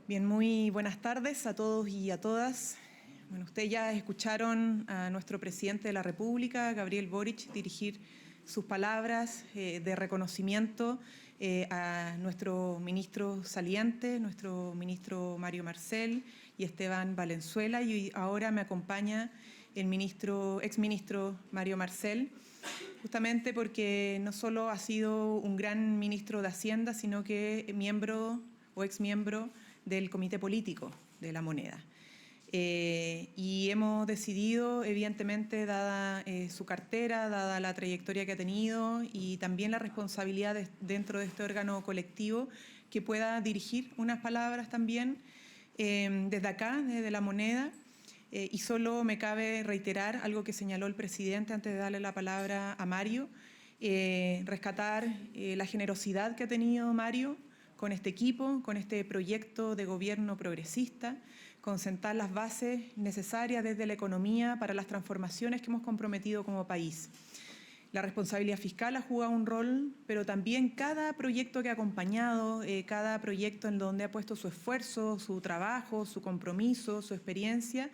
Bien, muy buenas tardes a todos y a todas. Bueno, ustedes ya escucharon a nuestro presidente de la República, Gabriel Boric, dirigir sus palabras de reconocimiento a nuestro ministro saliente, nuestro ministro Mario Marcel y Esteban Valenzuela, y ahora me acompaña el exministro Mario Marcel, justamente porque no solo ha sido un gran ministro de Hacienda, sino que miembro o exmiembro del Comité Político de la Moneda. Y hemos decidido, evidentemente, dada su cartera, dada la trayectoria que ha tenido y también la responsabilidad dentro de este órgano colectivo, que pueda dirigir unas palabras también desde acá, desde la Moneda. Y solo me cabe reiterar algo que señaló el presidente antes de darle la palabra a Mario, rescatar la generosidad que ha tenido Mario con este equipo, con este proyecto de gobierno progresista, con sentar las bases necesarias desde la economía para las transformaciones que hemos comprometido como país. La responsabilidad fiscal ha jugado un rol, pero también cada proyecto que ha acompañado, cada proyecto en donde ha puesto su esfuerzo, su trabajo, su compromiso, su experiencia,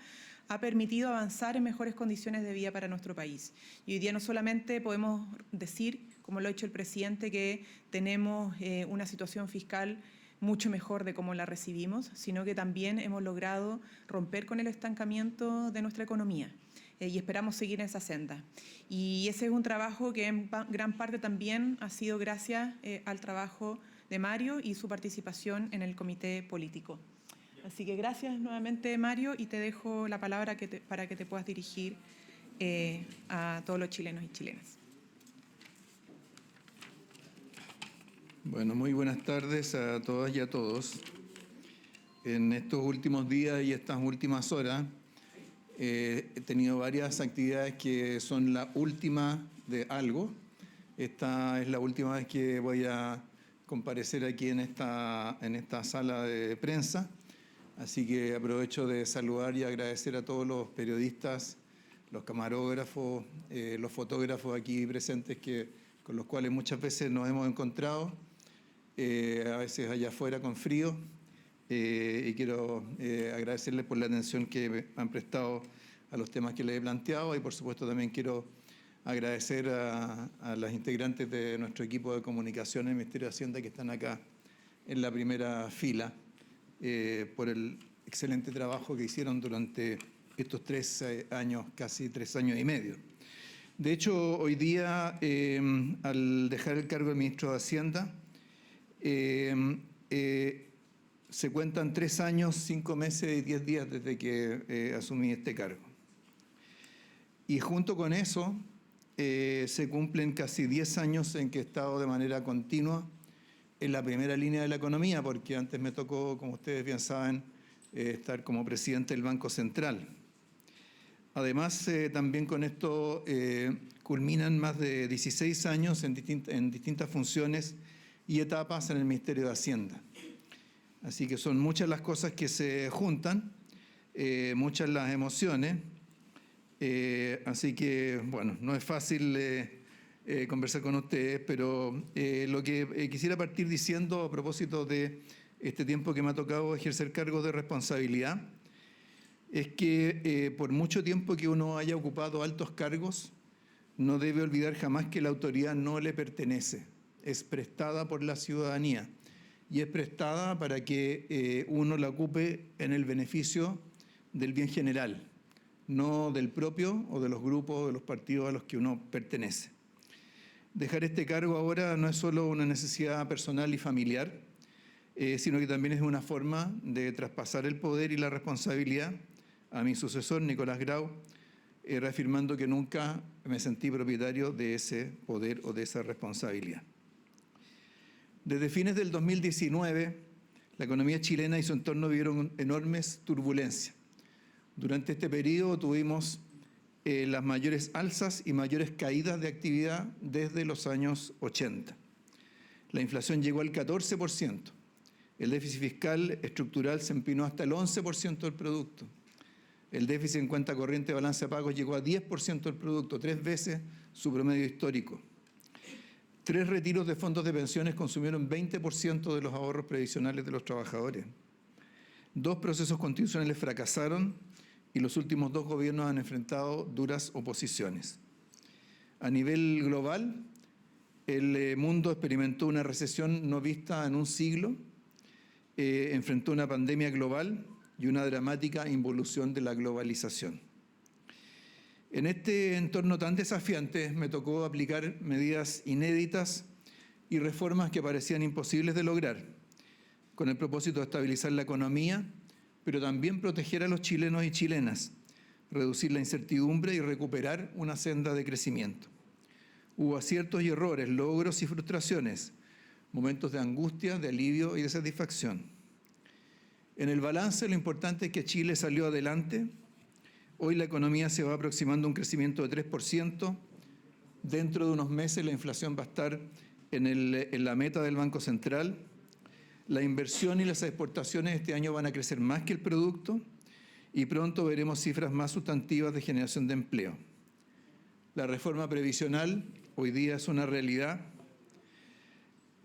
ha permitido avanzar en mejores condiciones de vida para nuestro país. Y hoy día no solamente podemos decir, como lo ha hecho el presidente, que tenemos una situación fiscal mucho mejor de cómo la recibimos, sino que también hemos logrado romper con el estancamiento de nuestra economía. Y esperamos seguir en esa senda. Y ese es un trabajo que en gran parte también ha sido gracias al trabajo de Mario y su participación en el comité político. Así que gracias nuevamente, Mario, y te dejo la palabra para que te puedas dirigir a todos los chilenos y chilenas. Bueno, muy buenas tardes a todas y a todos. En estos últimos días y estas últimas horas he tenido varias actividades que son la última de algo. Esta es la última vez que voy a comparecer aquí en esta sala de prensa. Así que aprovecho de saludar y agradecer a todos los periodistas, los camarógrafos, los fotógrafos aquí presentes con los cuales muchas veces nos hemos encontrado, a veces allá afuera con frío. Y quiero agradecerles por la atención que me han prestado a los temas que les he planteado, y por supuesto también quiero agradecer a las integrantes de nuestro equipo de comunicación en el Ministerio de Hacienda que están acá en la primera fila por el excelente trabajo que hicieron durante estos 3 años, casi 3 años y medio. De hecho, hoy día, al dejar el cargo de ministro de Hacienda, se cuentan 3 años, 5 meses y 10 días desde que asumí este cargo. Y junto con eso se cumplen casi 10 años en que he estado de manera continua en la primera línea de la economía, porque antes me tocó, como ustedes bien saben, estar como presidente del Banco Central. Además, también con esto culminan más de 16 años en distintas funciones y etapas en el Ministerio de Hacienda. Así que son muchas las cosas que se juntan, muchas las emociones. Así que, bueno, no es fácil conversar con ustedes, pero lo que quisiera partir diciendo a propósito de este tiempo que me ha tocado ejercer cargos de responsabilidad es que por mucho tiempo que uno haya ocupado altos cargos, no debe olvidar jamás que la autoridad no le pertenece, es prestada por la ciudadanía y es prestada para que uno la ocupe en el beneficio del bien general, no del propio o de los grupos o de los partidos a los que uno pertenece. Dejar este cargo ahora no es solo una necesidad personal y familiar, sino que también es una forma de traspasar el poder y la responsabilidad a mi sucesor, Nicolás Grau, reafirmando que nunca me sentí propietario de ese poder o de esa responsabilidad. Desde fines del 2019, la economía chilena y su entorno vivieron enormes turbulencias. Durante este periodo tuvimos las mayores alzas y mayores caídas de actividad desde los años 80. La inflación llegó al 14%. El déficit fiscal estructural se empinó hasta el 11% del producto. El déficit en cuenta corriente de balance de pagos llegó a 10% del producto, 3 veces su promedio histórico. 3 retiros de fondos de pensiones consumieron 20% de los ahorros previsionales de los trabajadores. 2 procesos constitucionales fracasaron y los últimos 2 gobiernos han enfrentado duras oposiciones. A nivel global, el mundo experimentó una recesión no vista en un siglo, enfrentó una pandemia global y una dramática involución de la globalización. En este entorno tan desafiante me tocó aplicar medidas inéditas y reformas que parecían imposibles de lograr, con el propósito de estabilizar la economía, pero también proteger a los chilenos y chilenas, reducir la incertidumbre y recuperar una senda de crecimiento. Hubo aciertos y errores, logros y frustraciones, momentos de angustia, de alivio y de satisfacción. En el balance, lo importante es que Chile salió adelante. Hoy la economía se va aproximando a un crecimiento de 3%. Dentro de unos meses la inflación va a estar en la meta del Banco Central. La inversión y las exportaciones este año van a crecer más que el producto y pronto veremos cifras más sustantivas de generación de empleo. La reforma previsional hoy día es una realidad.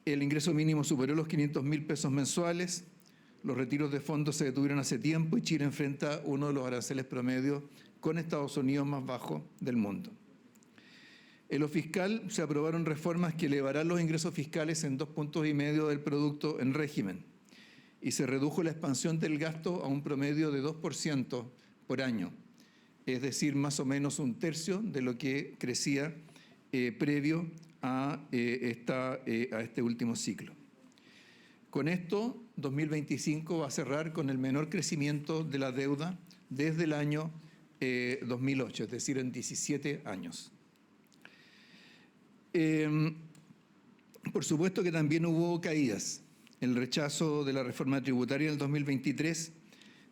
El ingreso mínimo superó los 500.000 pesos mensuales. Los retiros de fondos se detuvieron hace tiempo y Chile enfrenta uno de los aranceles promedios con Estados Unidos más bajos del mundo. En lo fiscal se aprobaron reformas que elevarán los ingresos fiscales en 2,5 puntos del producto en régimen y se redujo la expansión del gasto a un promedio de 2% por año, es decir, más o menos un tercio de lo que crecía previo a este último ciclo. Con esto, 2025 va a cerrar con el menor crecimiento de la deuda desde el año 2008, es decir, en 17 años. Por supuesto que también hubo caídas. El rechazo de la reforma tributaria en el 2023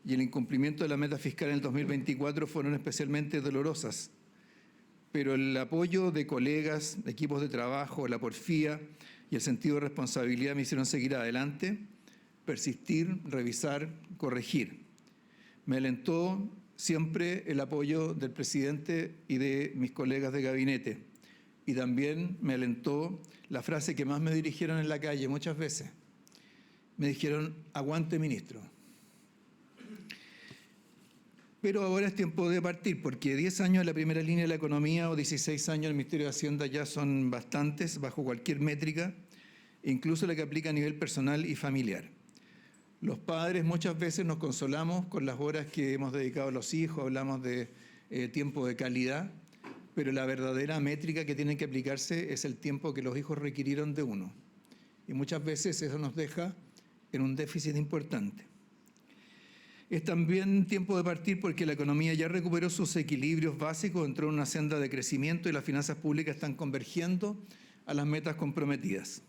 y el incumplimiento de la meta fiscal en el 2024 fueron especialmente dolorosas. Pero el apoyo de colegas, de equipos de trabajo, la porfía y el sentido de responsabilidad me hicieron seguir adelante, persistir, revisar, corregir. Me alentó siempre el apoyo del presidente y de mis colegas de gabinete. Y también me alentó la frase que más me dirigieron en la calle muchas veces. Me dijeron, aguante ministro. Pero ahora es tiempo de partir, porque 10 años en la primera línea de la economía o 16 años en el Ministerio de Hacienda ya son bastantes, bajo cualquier métrica, incluso la que aplica a nivel personal y familiar. Los padres muchas veces nos consolamos con las horas que hemos dedicado a los hijos, hablamos de tiempo de calidad, pero la verdadera métrica que tiene que aplicarse es el tiempo que los hijos requirieron de uno. Y muchas veces eso nos deja en un déficit importante. Es también tiempo de partir porque la economía ya recuperó sus equilibrios básicos, entró en una senda de crecimiento y las finanzas públicas están convergiendo a las metas comprometidas.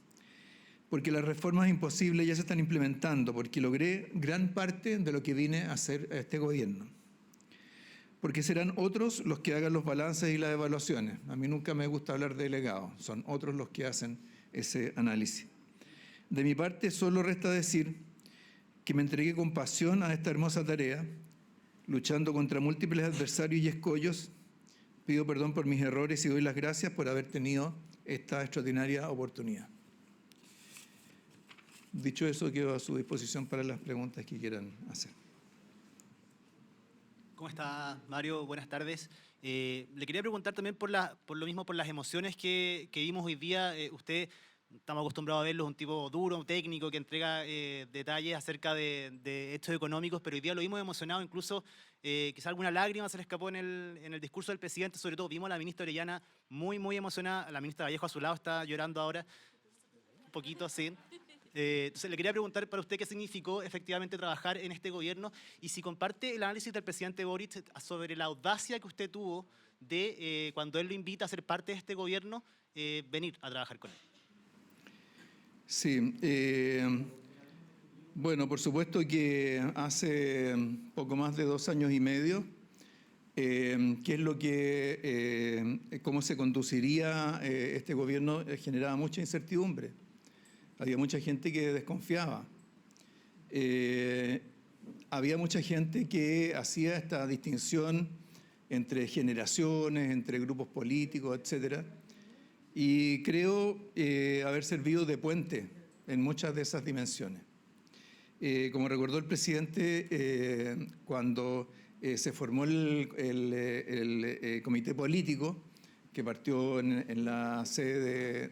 Porque las reformas imposibles ya se están implementando, porque logré gran parte de lo que vine a hacer a este gobierno. Porque serán otros los que hagan los balances y las evaluaciones. A mí nunca me gusta hablar de delegados, son otros los que hacen ese análisis. De mi parte, solo resta decir que me entregué con pasión a esta hermosa tarea, luchando contra múltiples adversarios y escollos. Pido perdón por mis errores y doy las gracias por haber tenido esta extraordinaria oportunidad. Dicho eso, quedo a su disposición para las preguntas que quieran hacer. ¿Cómo está, Mario? Buenas tardes. Le quería preguntar también por lo mismo, por las emociones que vimos hoy día. Usted, estamos acostumbrados a verlo, es un tipo duro, técnico, que entrega detalles acerca de hechos económicos, pero hoy día lo vimos emocionado, incluso quizá alguna lágrima se le escapó en el discurso del presidente. Sobre todo vimos a la ministra Orellana muy, muy emocionada. La ministra Vallejo a su lado está llorando ahora, un poquito, sí. Entonces le quería preguntar para usted qué significó efectivamente trabajar en este gobierno y si comparte el análisis del presidente Boric sobre la audacia que usted tuvo de, cuando él lo invita a ser parte de este gobierno, venir a trabajar con él. Sí, bueno, por supuesto que hace poco más de 2 años y medio, qué es lo que, cómo se conduciría este gobierno, generaba mucha incertidumbre. Había mucha gente que desconfiaba. Había mucha gente que hacía esta distinción entre generaciones, entre grupos políticos, etcétera. Y creo haber servido de puente en muchas de esas dimensiones. Como recordó el presidente, cuando se formó el comité político, que partió en la sede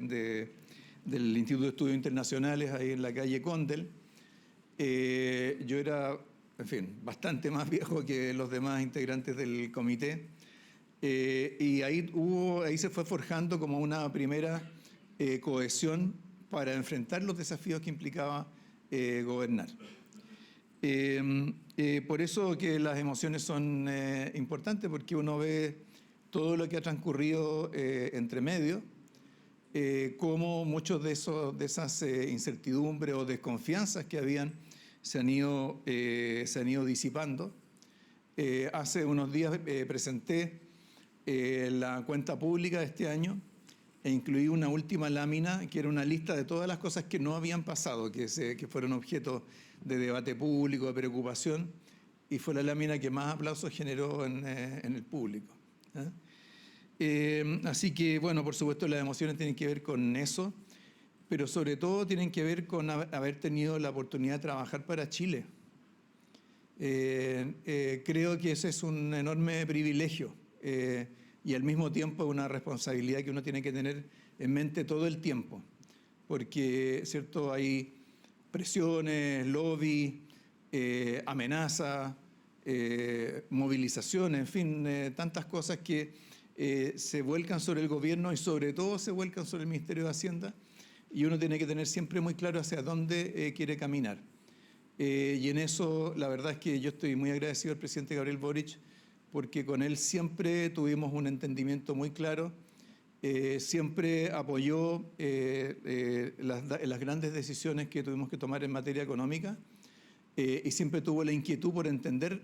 del Instituto de Estudios Internacionales, ahí en la calle Condel, yo era, en fin, bastante más viejo que los demás integrantes del comité, y ahí se fue forjando como una primera cohesión para enfrentar los desafíos que implicaba gobernar. Por eso que las emociones son importantes, porque uno ve todo lo que ha transcurrido entre medio, cómo muchos de esas incertidumbres o desconfianzas que habían se han ido disipando. Hace unos días presenté la cuenta pública de este año e incluí una última lámina que era una lista de todas las cosas que no habían pasado, que fueron objeto de debate público, de preocupación, y fue la lámina que más aplausos generó en el público. Así que, bueno, por supuesto las emociones tienen que ver con eso, pero sobre todo tienen que ver con haber tenido la oportunidad de trabajar para Chile. Creo que ese es un enorme privilegio y al mismo tiempo una responsabilidad que uno tiene que tener en mente todo el tiempo, porque, ¿cierto?, hay presiones, lobby, amenazas, movilizaciones, en fin, tantas cosas que se vuelcan sobre el gobierno y sobre todo se vuelcan sobre el Ministerio de Hacienda, y uno tiene que tener siempre muy claro hacia dónde quiere caminar. Y en eso la verdad es que yo estoy muy agradecido al presidente Gabriel Boric, porque con él siempre tuvimos un entendimiento muy claro, siempre apoyó las grandes decisiones que tuvimos que tomar en materia económica, y siempre tuvo la inquietud por entender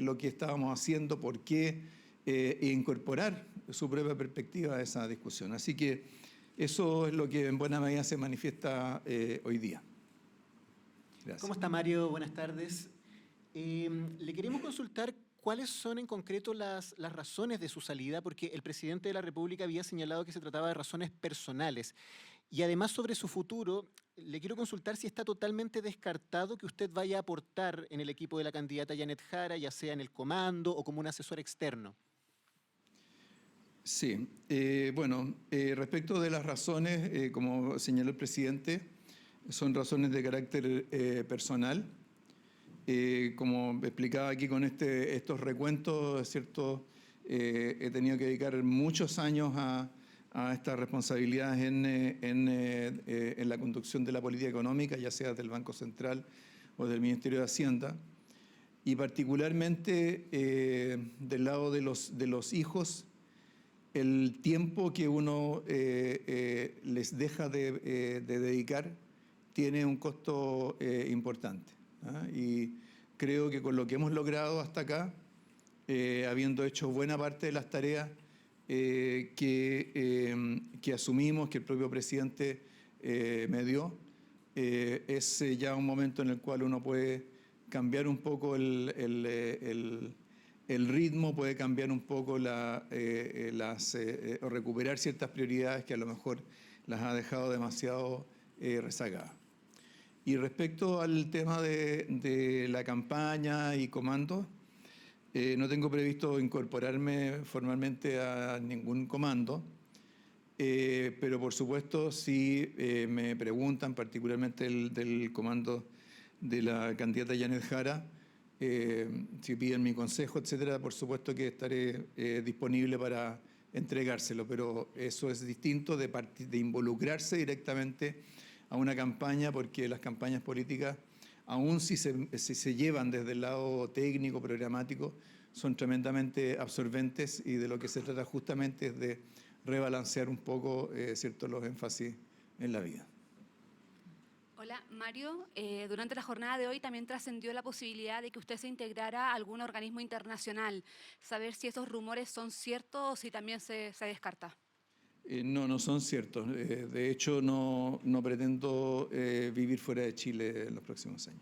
lo que estábamos haciendo, por qué, e incorporar su propia perspectiva a esa discusión. Así que eso es lo que en buena medida se manifiesta hoy día. Gracias. ¿Cómo está, Mario? Buenas tardes. Le queremos consultar cuáles son en concreto las razones de su salida, porque el presidente de la República había señalado que se trataba de razones personales. Y además, sobre su futuro, le quiero consultar si está totalmente descartado que usted vaya a aportar en el equipo de la candidata Janet Jara, ya sea en el comando o como un asesor externo. Sí, bueno, respecto de las razones, como señaló el presidente, son razones de carácter personal. Como explicaba aquí con estos recuentos, ¿cierto? He tenido que dedicar muchos años a estas responsabilidades en la conducción de la política económica, ya sea del Banco Central o del Ministerio de Hacienda. Y particularmente del lado de los hijos, el tiempo que uno les deja de dedicar tiene un costo importante. Y creo que con lo que hemos logrado hasta acá, habiendo hecho buena parte de las tareas que asumimos, que el propio presidente me dio, es ya un momento en el cual uno puede cambiar un poco el ritmo, puede cambiar un poco o recuperar ciertas prioridades que a lo mejor las ha dejado demasiado rezagadas. Y respecto al tema de la campaña y comando, no tengo previsto incorporarme formalmente a ningún comando, pero por supuesto si me preguntan, particularmente del comando de la candidata Janet Jara, si piden mi consejo, etcétera, por supuesto que estaré disponible para entregárselo, pero eso es distinto de involucrarse directamente a una campaña, porque las campañas políticas, aun si se llevan desde el lado técnico, programático, son tremendamente absorbentes, y de lo que se trata justamente es de rebalancear un poco ¿cierto?, los énfasis en la vida. Hola, Mario. Durante la jornada de hoy también trascendió la posibilidad de que usted se integrara a algún organismo internacional. Saber si esos rumores son ciertos o si también se descarta. No son ciertos. De hecho, no pretendo vivir fuera de Chile en los próximos años.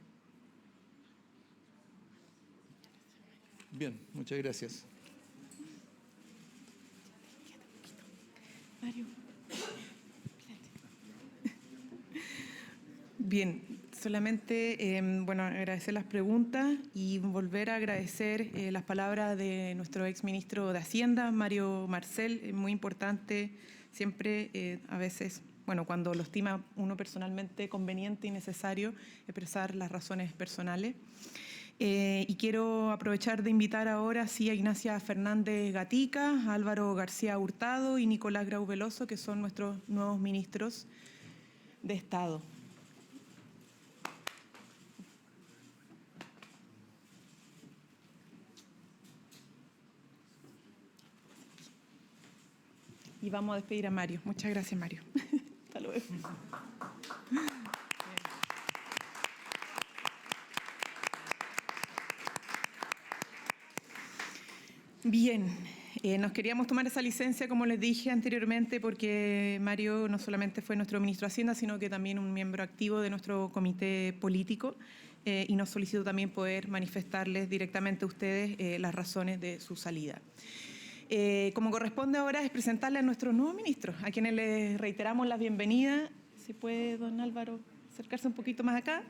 Bien, muchas gracias. Mario. Bien, Solamente, bueno, agradecer las preguntas y volver a agradecer las palabras de nuestro exministro de Hacienda, Mario Marcel. Es muy importante siempre, a veces, bueno, cuando lo estima uno personalmente conveniente y necesario, expresar las razones personales. Y quiero aprovechar de invitar ahora sí, a Ignacia Fernández Gatica, a Álvaro García Hurtado y Nicolás Grau Veloso, que son nuestros nuevos ministros de Estado. Y vamos a despedir a Mario. Muchas gracias, Mario. Hasta luego. Bien, nos queríamos tomar esa licencia, como les dije anteriormente, porque Mario no solamente fue nuestro ministro de Hacienda, sino que también un miembro activo de nuestro comité político, y nos solicitó también poder manifestarles directamente a ustedes las razones de su salida. Como corresponde ahora es presentarle a nuestros nuevos ministros, a quienes les reiteramos la bienvenida. Si puede, don Álvaro, acercarse un poquito más acá,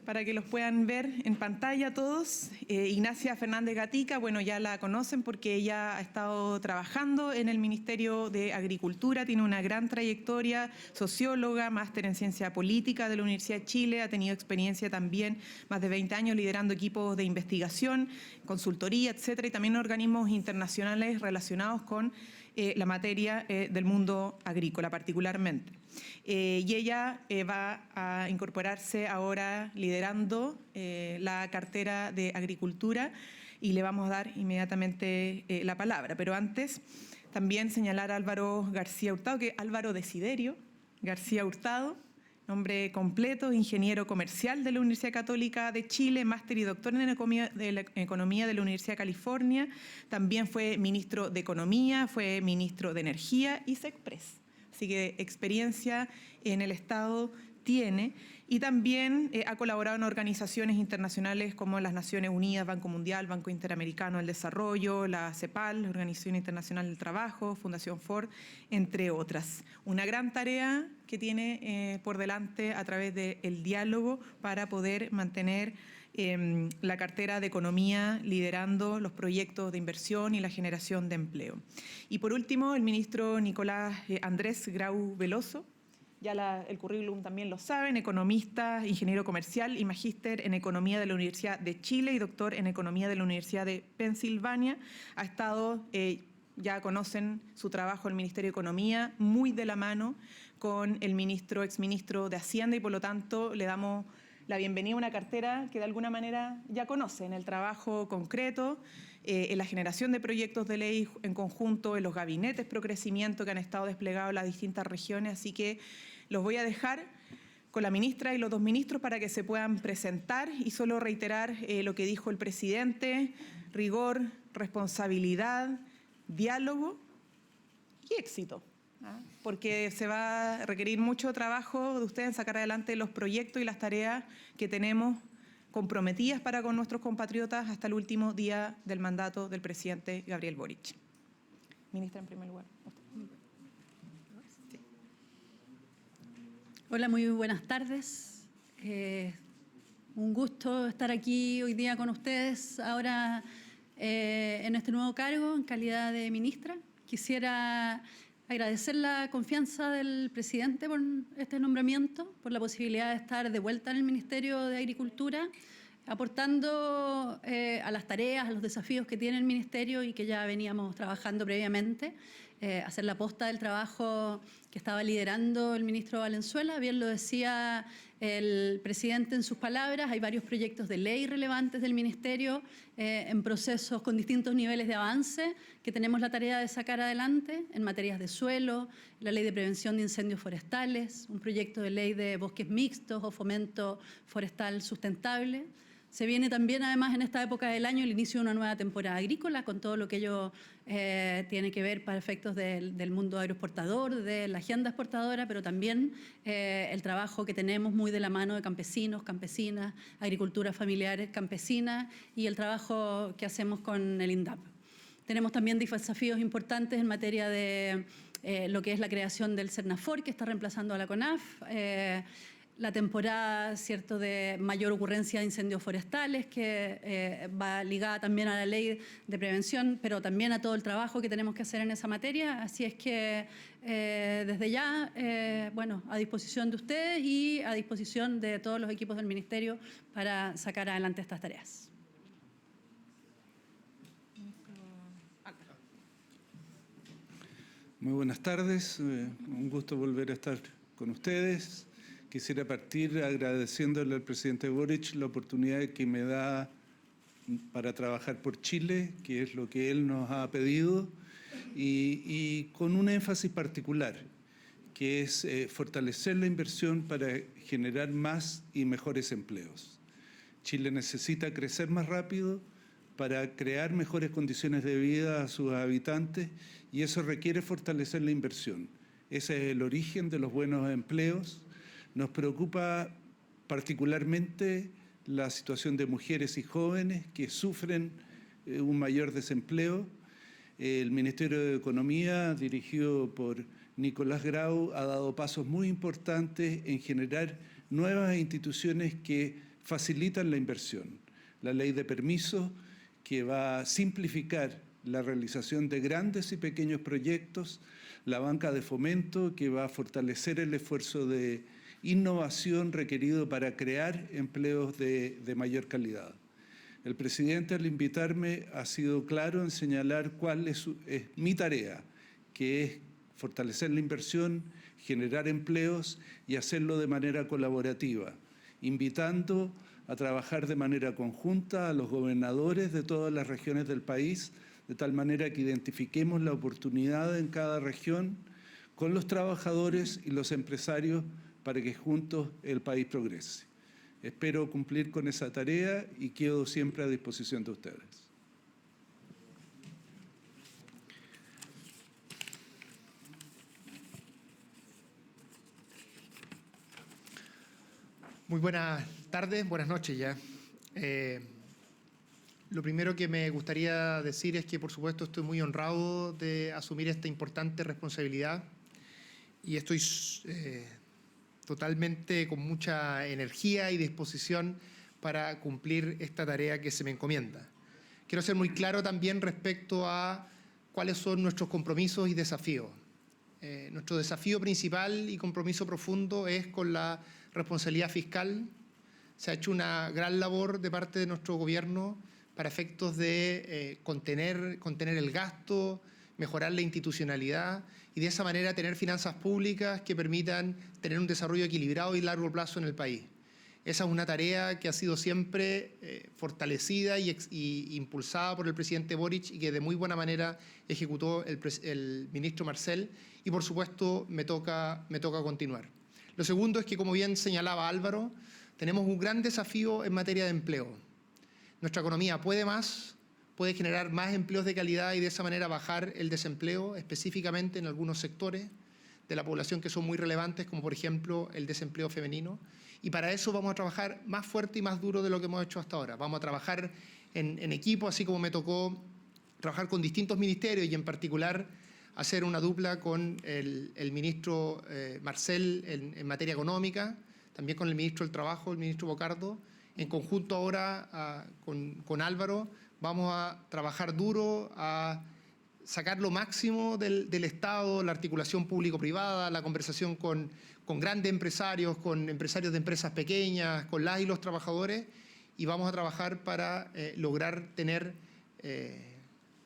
para que los puedan ver en pantalla todos. Ignacia Fernández Gatica, bueno, ya la conocen porque ella ha estado trabajando en el Ministerio de Agricultura, tiene una gran trayectoria, socióloga, máster en Ciencia Política de la Universidad de Chile, ha tenido experiencia también, más de 20 años liderando equipos de investigación, consultoría, etcétera, y también organismos internacionales relacionados con la materia del mundo agrícola particularmente. Y ella va a incorporarse ahora liderando la cartera de Agricultura y le vamos a dar inmediatamente la palabra. Pero antes también señalar a Álvaro García Hurtado, que Álvaro Desiderio García Hurtado, nombre completo, ingeniero comercial de la Universidad Católica de Chile, máster y doctor en Economía de la Universidad de California, también fue ministro de Economía, fue ministro de Energía y SECPRES. Así que experiencia en el Estado tiene y también ha colaborado en organizaciones internacionales como las Naciones Unidas, Banco Mundial, Banco Interamericano del Desarrollo, la CEPAL, la Organización Internacional del Trabajo, Fundación Ford, entre otras. Una gran tarea que tiene por delante a través del diálogo para poder mantener la cartera de Economía liderando los proyectos de inversión y la generación de empleo. Y por último, el ministro Nicolás Andrés Grau Veloso, ya el currículum también lo saben, economista, ingeniero comercial y magíster en Economía de la Universidad de Chile y doctor en Economía de la Universidad de Pensilvania. Ha estado, ya conocen su trabajo en el Ministerio de Economía, muy de la mano con el exministro de Hacienda y por lo tanto le damos la bienvenida a una cartera que de alguna manera ya conocen, el trabajo concreto, en la generación de proyectos de ley en conjunto, en los gabinetes pro crecimiento que han estado desplegados en las distintas regiones. Así que los voy a dejar con la ministra y los dos ministros para que se puedan presentar y solo reiterar lo que dijo el presidente: rigor, responsabilidad, diálogo y éxito. Porque se va a requerir mucho trabajo de ustedes en sacar adelante los proyectos y las tareas que tenemos comprometidas para con nuestros compatriotas hasta el último día del mandato del presidente Gabriel Boric. Ministra, en primer lugar. Sí. Hola, muy buenas tardes. Un gusto estar aquí hoy día con ustedes, ahora en este nuevo cargo, en calidad de ministra. Quisiera agradecer la confianza del presidente por este nombramiento, por la posibilidad de estar de vuelta en el Ministerio de Agricultura, aportando a las tareas, a los desafíos que tiene el Ministerio y que ya veníamos trabajando previamente, hacer la posta del trabajo que estaba liderando el ministro Valenzuela. Bien lo decía el presidente en sus palabras, hay varios proyectos de ley relevantes del Ministerio en procesos con distintos niveles de avance que tenemos la tarea de sacar adelante en materias de suelo, la ley de prevención de incendios forestales, un proyecto de ley de bosques mixtos o fomento forestal sustentable. Se viene también, además, en esta época del año, el inicio de una nueva temporada agrícola, con todo lo que ello tiene que ver para efectos del mundo agroexportador, de la agenda exportadora, pero también el trabajo que tenemos muy de la mano de campesinos, campesinas, agricultura familiar campesina y el trabajo que hacemos con el INDAP. Tenemos también desafíos importantes en materia de lo que es la creación del CERNAFOR, que está reemplazando a la CONAF, la temporada, ¿cierto?, de mayor ocurrencia de incendios forestales, que va ligada también a la ley de prevención, pero también a todo el trabajo que tenemos que hacer en esa materia. Así es que desde ya, bueno, a disposición de ustedes y a disposición de todos los equipos del Ministerio para sacar adelante estas tareas. Muy buenas tardes, un gusto volver a estar con ustedes. Quisiera partir agradeciéndole al presidente Boric la oportunidad que me da para trabajar por Chile, que es lo que él nos ha pedido, y con un énfasis particular, que es fortalecer la inversión para generar más y mejores empleos. Chile necesita crecer más rápido para crear mejores condiciones de vida a sus habitantes, y eso requiere fortalecer la inversión. Ese es el origen de los buenos empleos. Nos preocupa particularmente la situación de mujeres y jóvenes que sufren un mayor desempleo. El Ministerio de Economía, dirigido por Nicolás Grau, ha dado pasos muy importantes en generar nuevas instituciones que facilitan la inversión. La ley de permisos, que va a simplificar la realización de grandes y pequeños proyectos, la banca de fomento, que va a fortalecer el esfuerzo de innovación requerido para crear empleos de mayor calidad. El presidente, al invitarme, ha sido claro en señalar cuál es mi tarea, que es fortalecer la inversión, generar empleos y hacerlo de manera colaborativa, invitando a trabajar de manera conjunta a los gobernadores de todas las regiones del país, de tal manera que identifiquemos la oportunidad en cada región con los trabajadores y los empresarios para que juntos el país progrese. Espero cumplir con esa tarea y quedo siempre a disposición de ustedes. Muy buenas tardes, buenas noches ya. Lo primero que me gustaría decir es que, por supuesto, estoy muy honrado de asumir esta importante responsabilidad y estoy totalmente con mucha energía y disposición para cumplir esta tarea que se me encomienda. Quiero ser muy claro también respecto a cuáles son nuestros compromisos y desafíos. Nuestro desafío principal y compromiso profundo es con la responsabilidad fiscal. Se ha hecho una gran labor de parte de nuestro gobierno para efectos de contener el gasto, mejorar la institucionalidad y de esa manera tener finanzas públicas que permitan tener un desarrollo equilibrado y largo plazo en el país. Esa es una tarea que ha sido siempre fortalecida y impulsada por el presidente Boric y que de muy buena manera ejecutó el ministro Marcel, y por supuesto me toca continuar. Lo segundo es que, como bien señalaba Álvaro, tenemos un gran desafío en materia de empleo. Nuestra economía puede más, puede generar más empleos de calidad y de esa manera bajar el desempleo, específicamente en algunos sectores de la población que son muy relevantes, como por ejemplo el desempleo femenino. Y para eso vamos a trabajar más fuerte y más duro de lo que hemos hecho hasta ahora. Vamos a trabajar en equipo, así como me tocó trabajar con distintos ministerios y en particular hacer una dupla con el ministro Marcel en materia económica, también con el ministro del Trabajo, el ministro Bocardo. En conjunto ahora con Álvaro vamos a trabajar duro a sacar lo máximo del Estado, la articulación público-privada, la conversación con grandes empresarios, con empresarios de empresas pequeñas, con las y los trabajadores, y vamos a trabajar para lograr tener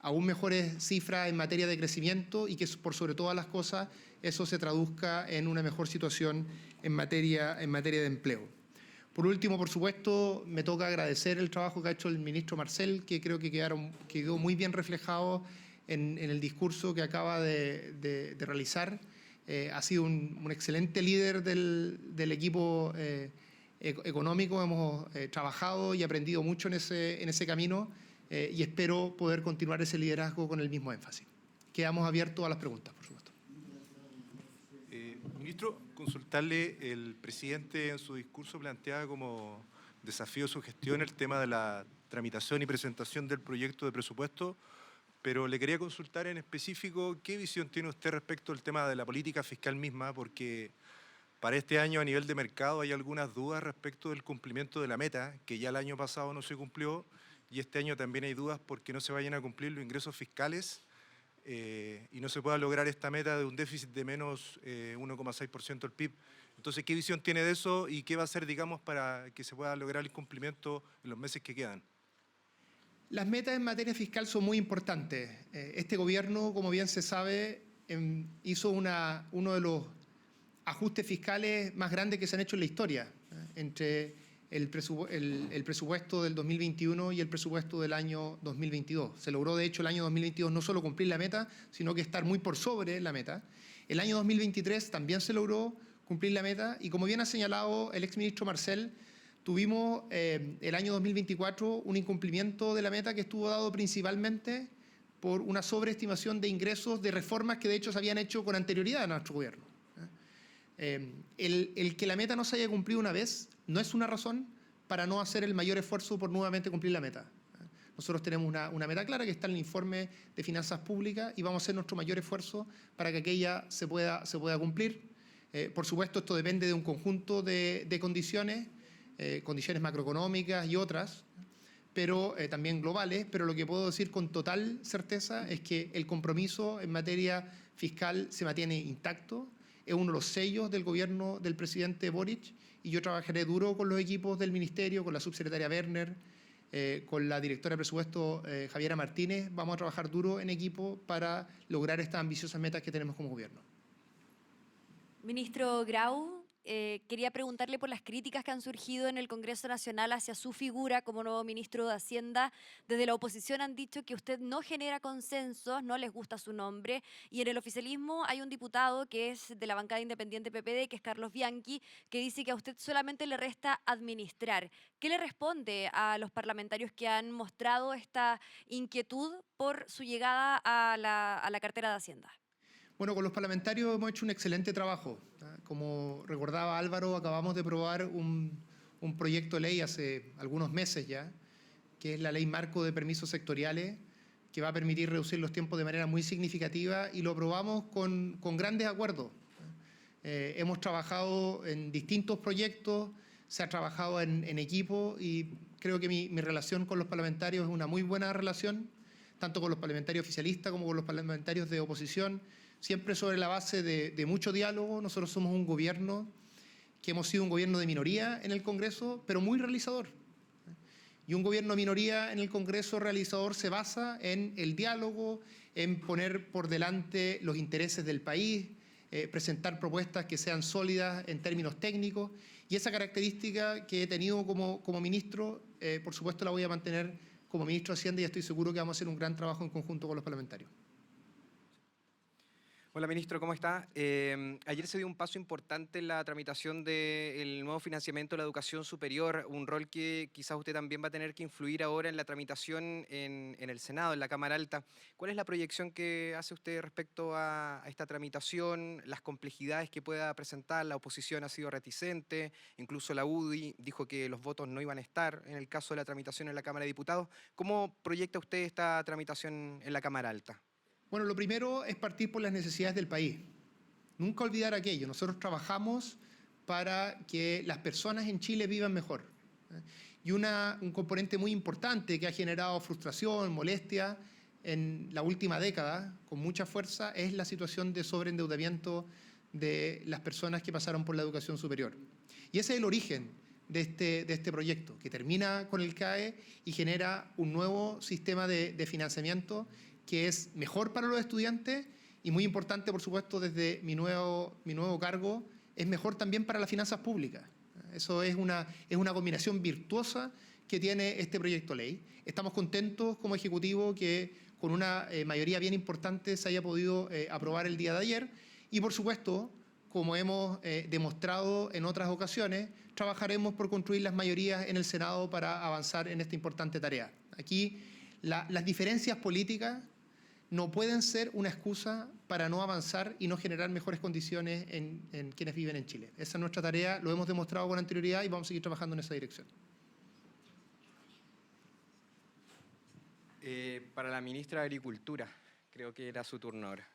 aún mejores cifras en materia de crecimiento y que por sobre todas las cosas eso se traduzca en una mejor situación en materia de empleo. Por último, por supuesto, me toca agradecer el trabajo que ha hecho el ministro Marcel, que creo que quedó muy bien reflejado en el discurso que acaba de realizar. Ha sido un excelente líder del equipo económico. Hemos trabajado y aprendido mucho en ese camino y espero poder continuar ese liderazgo con el mismo énfasis. Quedamos abiertos a las preguntas, por supuesto. Ministro, consultarle, el presidente en su discurso planteaba como desafío de su gestión el tema de la tramitación y presentación del proyecto de presupuesto, pero le quería consultar en específico qué visión tiene usted respecto al tema de la política fiscal misma, porque Para este año, a nivel de mercado, hay algunas dudas respecto del cumplimiento de la meta, que ya el año pasado no se cumplió, y este año también hay dudas porque no se vayan a cumplir los ingresos fiscales y no se pueda lograr esta meta de un déficit de menos 1,6% del PIB. Entonces, ¿qué visión tiene de eso y qué va a hacer, digamos, para que se pueda lograr el cumplimiento en los meses que quedan? Las metas en materia fiscal son muy importantes. Este gobierno, como bien se sabe, hizo uno de los ajustes fiscales más grandes que se han hecho en la historia, entre el presupuesto del 2021 y el presupuesto del año 2022. Se logró, de hecho, el año 2022 no solo cumplir la meta, sino que estar muy por sobre la meta. El año 2023 también se logró cumplir la meta y, como bien ha señalado el exministro Marcel, tuvimos el año 2024 un incumplimiento de la meta que estuvo dado principalmente por una sobreestimación de ingresos de reformas que de hecho se habían hecho con anterioridad a nuestro gobierno. El que la meta no se haya cumplido una vez no es una razón para no hacer el mayor esfuerzo por nuevamente cumplir la meta. Nosotros tenemos una meta clara que está en el informe de finanzas públicas y vamos a hacer nuestro mayor esfuerzo para que aquella se pueda cumplir. Por supuesto, esto depende de un conjunto de condiciones, condiciones macroeconómicas y otras, pero también globales, pero lo que puedo decir con total certeza es que el compromiso en materia fiscal se mantiene intacto, es uno de los sellos del gobierno del presidente Boric y yo trabajaré duro con los equipos del ministerio, con la subsecretaria Werner, con la directora de presupuesto Javiera Martínez. Vamos a trabajar duro en equipo para lograr estas ambiciosas metas que tenemos como gobierno. Ministro Grau, quería preguntarle por las críticas que han surgido en el Congreso Nacional hacia su figura como nuevo ministro de Hacienda. Desde la oposición han dicho que usted no genera consensos, no les gusta su nombre, y en el oficialismo hay un diputado que es de la bancada independiente PPD, que es Carlos Bianchi, que dice que a usted solamente le resta administrar. ¿Qué le responde a los parlamentarios que han mostrado esta inquietud por su llegada a la cartera de Hacienda? Bueno, con los parlamentarios hemos hecho un excelente trabajo. Como recordaba Álvaro, acabamos de aprobar un proyecto de ley hace algunos meses ya, que es la Ley Marco de Permisos Sectoriales, que va a permitir reducir los tiempos de manera muy significativa y lo aprobamos con grandes acuerdos. Hemos trabajado en distintos proyectos, se ha trabajado en equipo y creo que mi relación con los parlamentarios es una muy buena relación, tanto con los parlamentarios oficialistas como con los parlamentarios de oposición, siempre sobre la base de mucho diálogo. Nosotros somos un gobierno que hemos sido un gobierno de minoría en el Congreso, pero muy realizador. Y un gobierno de minoría en el Congreso realizador se basa en el diálogo, en poner por delante los intereses del país, presentar propuestas que sean sólidas en términos técnicos. Y esa característica que he tenido como ministro, por supuesto la voy a mantener como ministro de Hacienda y estoy seguro que vamos a hacer un gran trabajo en conjunto con los parlamentarios. Hola, ministro, ¿cómo está? Ayer se dio un paso importante en la tramitación del nuevo financiamiento de la educación superior, un rol que quizás usted también va a tener que influir ahora en la tramitación en el Senado, en la Cámara Alta. ¿Cuál es la proyección que hace usted respecto a esta tramitación, las complejidades que pueda presentar? La oposición ha sido reticente, incluso la UDI dijo que los votos no iban a estar en el caso de la tramitación en la Cámara de Diputados. ¿Cómo proyecta usted esta tramitación en la Cámara Alta? Bueno, lo primero es partir por las necesidades del país. Nunca olvidar aquello. Nosotros trabajamos para que las personas en Chile vivan mejor. Y un componente muy importante que ha generado frustración, molestia en la última década, con mucha fuerza, es la situación de sobreendeudamiento de las personas que pasaron por la educación superior. Y ese es el origen de este proyecto, que termina con el CAE y genera un nuevo sistema de financiamiento que es mejor para los estudiantes y muy importante, por supuesto, desde mi nuevo cargo, es mejor también para las finanzas públicas. Eso es una combinación virtuosa que tiene este proyecto de ley. Estamos contentos como Ejecutivo que con una mayoría bien importante se haya podido aprobar el día de ayer y, por supuesto, como hemos demostrado en otras ocasiones, trabajaremos por construir las mayorías en el Senado para avanzar en esta importante tarea. Aquí las diferencias políticas no pueden ser una excusa para no avanzar y no generar mejores condiciones en quienes viven en Chile. Esa es nuestra tarea, lo hemos demostrado con anterioridad y vamos a seguir trabajando en esa dirección. Para la ministra de Agricultura, creo que era su turno ahora.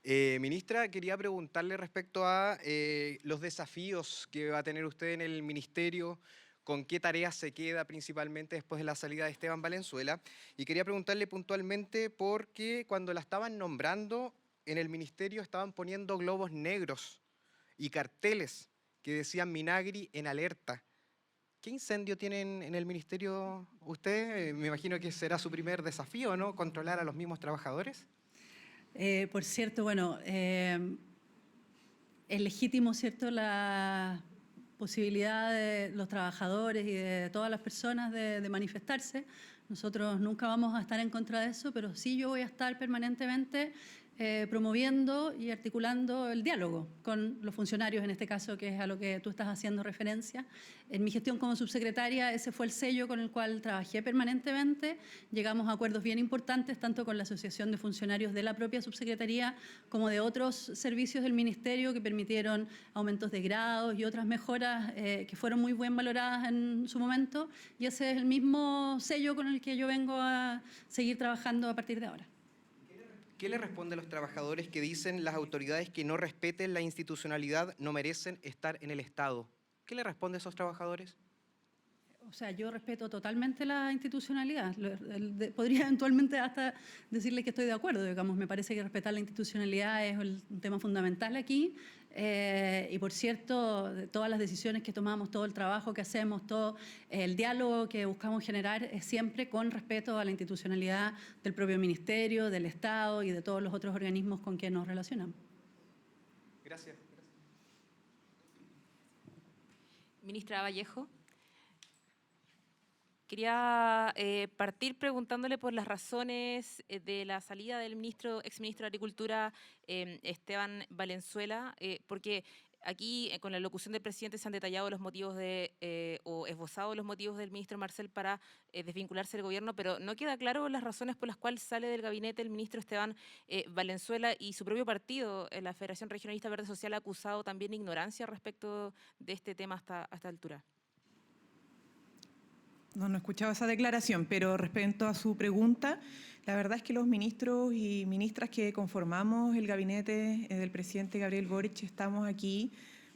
Ministra, quería preguntarle respecto a los desafíos que va a tener usted en el ministerio, con qué tareas se queda principalmente después de la salida de Esteban Valenzuela. Y quería preguntarle puntualmente porque cuando la estaban nombrando en el ministerio estaban poniendo globos negros y carteles que decían Minagri en alerta. ¿Qué incendio tienen en el ministerio usted? Me imagino que será su primer desafío, ¿no? Controlar a los mismos trabajadores. Por cierto, bueno, es legítimo, ¿cierto?, la posibilidad de los trabajadores y de todas las personas de manifestarse. Nosotros nunca vamos a estar en contra de eso, pero sí yo voy a estar permanentemente promoviendo y articulando el diálogo con los funcionarios, en este caso, que es a lo que tú estás haciendo referencia. En mi gestión como subsecretaria, ese fue el sello con el cual trabajé permanentemente. Llegamos a acuerdos bien importantes, tanto con la Asociación de Funcionarios de la propia subsecretaría como de otros servicios del Ministerio, que permitieron aumentos de grados y otras mejoras que fueron muy bien valoradas en su momento. Y ese es el mismo sello con el que yo vengo a seguir trabajando a partir de ahora. ¿Qué le responde a los trabajadores que dicen las autoridades que no respeten la institucionalidad no merecen estar en el Estado? ¿Qué le responde a esos trabajadores? O sea, yo respeto totalmente la institucionalidad. Podría eventualmente hasta decirle que estoy de acuerdo, digamos. Me parece que respetar la institucionalidad es un tema fundamental aquí. Y por cierto, todas las decisiones que tomamos, todo el trabajo que hacemos, todo el diálogo que buscamos generar es siempre con respeto a la institucionalidad del propio Ministerio, del Estado y de todos los otros organismos con que nos relacionamos. Gracias. Ministra Vallejo. Quería partir preguntándole por las razones de la salida del exministro de Agricultura, Esteban Valenzuela, porque aquí con la locución del presidente se han detallado los motivos o esbozado los motivos del ministro Marcel para desvincularse del gobierno, pero no queda claro las razones por las cuales sale del gabinete el ministro Esteban Valenzuela, y su propio partido, la Federación Regionalista Verde Social, ha acusado también de ignorancia respecto de este tema hasta esta altura. No he escuchado esa declaración, pero respecto a su pregunta, la verdad es que los ministros y ministras que conformamos el gabinete del presidente Gabriel Boric estamos aquí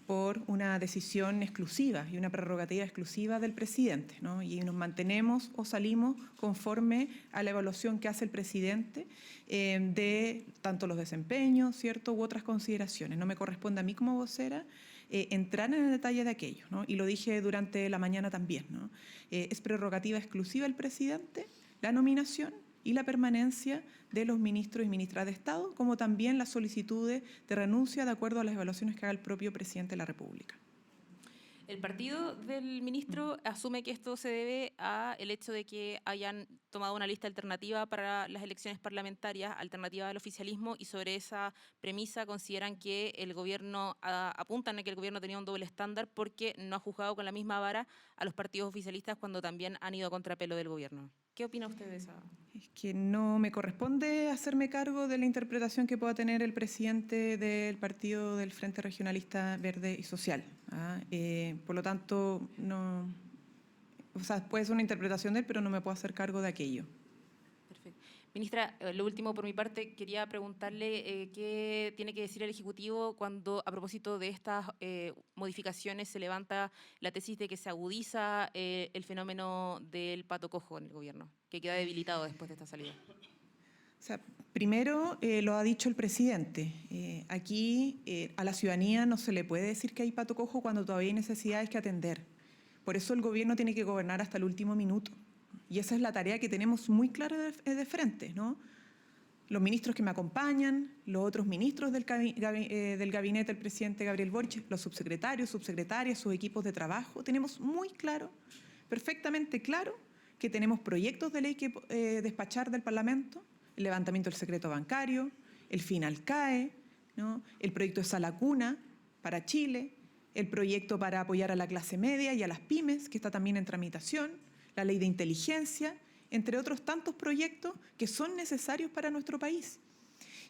por una decisión exclusiva y una prerrogativa exclusiva del presidente, ¿no? Y nos mantenemos o salimos conforme a la evaluación que hace el presidente de tanto los desempeños, ¿cierto?, u otras consideraciones. No me corresponde a mí como vocera entrar en el detalle de aquello, ¿no? Y lo dije durante la mañana también, ¿no? Es prerrogativa exclusiva del presidente la nominación y la permanencia de los ministros y ministras de Estado, como también las solicitudes de renuncia de acuerdo a las evaluaciones que haga el propio presidente de la República. El partido del ministro asume que esto se debe al hecho de que hayan tomado una lista alternativa para las elecciones parlamentarias, alternativa al oficialismo, y sobre esa premisa consideran que el gobierno, apuntan a que el gobierno tenía un doble estándar porque no ha juzgado con la misma vara a los partidos oficialistas cuando también han ido a contrapelo del gobierno. ¿Qué opina usted de esa? Es que no me corresponde hacerme cargo de la interpretación que pueda tener el presidente del partido del Frente Regionalista Verde y Social. Por lo tanto, no, o sea, puede ser una interpretación de él, pero no me puedo hacer cargo de aquello. Perfecto. Ministra, lo último por mi parte, quería preguntarle qué tiene que decir el Ejecutivo cuando, a propósito de estas modificaciones, se levanta la tesis de que se agudiza el fenómeno del pato cojo en el gobierno, que queda debilitado después de esta salida. O sea, primero lo ha dicho el presidente. Aquí a la ciudadanía no se le puede decir que hay pato cojo cuando todavía hay necesidades que atender. Por eso el gobierno tiene que gobernar hasta el último minuto. Y esa es la tarea que tenemos muy clara de frente, ¿no? Los ministros que me acompañan, los otros ministros del gabinete del presidente Gabriel Boric, los subsecretarios, subsecretarias, sus equipos de trabajo, tenemos muy claro, perfectamente claro, que tenemos proyectos de ley que despachar del Parlamento, el levantamiento del secreto bancario, el fin al CAE, ¿no?, el proyecto de Sala Cuna para Chile, el proyecto para apoyar a la clase media y a las pymes, que está también en tramitación, la ley de inteligencia, entre otros tantos proyectos que son necesarios para nuestro país.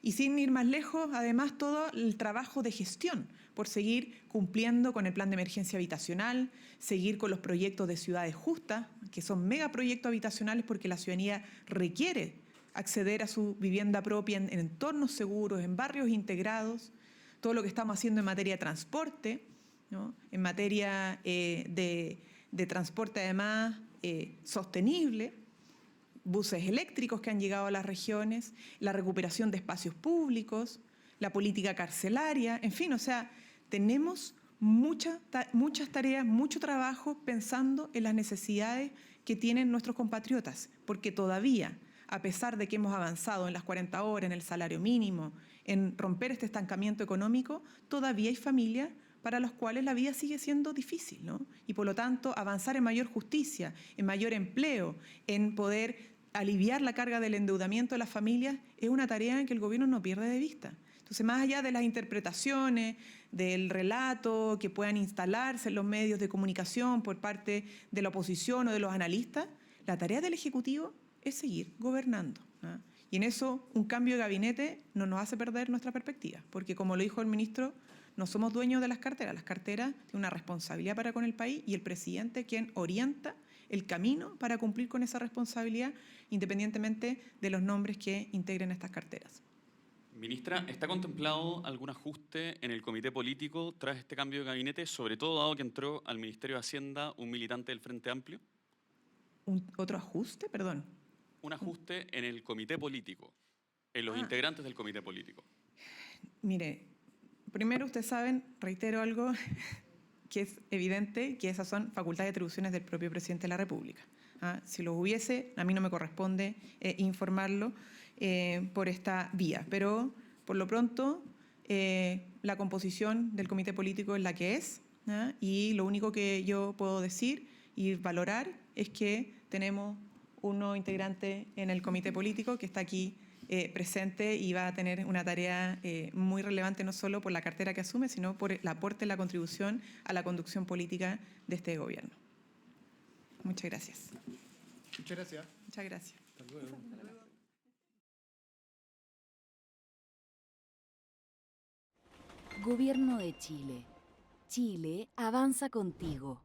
Y sin ir más lejos, además, todo el trabajo de gestión por seguir cumpliendo con el plan de emergencia habitacional, seguir con los proyectos de ciudades justas, que son megaproyectos habitacionales porque la ciudadanía requiere acceder a su vivienda propia en entornos seguros, en barrios integrados, todo lo que estamos haciendo en materia de transporte, ¿no? En materia de transporte además sostenible, buses eléctricos que han llegado a las regiones, la recuperación de espacios públicos, la política carcelaria, en fin, o sea, tenemos muchas tareas, mucho trabajo pensando en las necesidades que tienen nuestros compatriotas, porque todavía, a pesar de que hemos avanzado en las 40 horas, en el salario mínimo, en romper este estancamiento económico, todavía hay familias para las cuales la vida sigue siendo difícil, ¿no? Y por lo tanto, avanzar en mayor justicia, en mayor empleo, en poder aliviar la carga del endeudamiento de las familias, es una tarea que el gobierno no pierde de vista. Entonces, más allá de las interpretaciones, del relato que puedan instalarse en los medios de comunicación por parte de la oposición o de los analistas, la tarea del Ejecutivo es seguir gobernando, ¿no? Y en eso un cambio de gabinete no nos hace perder nuestra perspectiva, porque como lo dijo el ministro, no somos dueños de las carteras tienen una responsabilidad para con el país y el presidente quien orienta el camino para cumplir con esa responsabilidad, independientemente de los nombres que integren estas carteras. Ministra, ¿está contemplado algún ajuste en el comité político tras este cambio de gabinete, sobre todo dado que entró al Ministerio de Hacienda un militante del Frente Amplio? ¿Otro ajuste? Perdón. Un ajuste en el comité político, en los integrantes del comité político. Mire, primero ustedes saben, reitero algo que es evidente, que esas son facultades y atribuciones del propio presidente de la República. Si los hubiese, a mí no me corresponde informarlo por esta vía, pero por lo pronto la composición del comité político es la que es, y lo único que yo puedo decir y valorar es que tenemos un nuevo integrante en el comité político que está aquí presente y va a tener una tarea muy relevante no solo por la cartera que asume, sino por el aporte, la contribución a la conducción política de este gobierno. Muchas gracias. Muchas gracias. Muchas gracias. Hasta luego. Gobierno de Chile. Chile avanza contigo.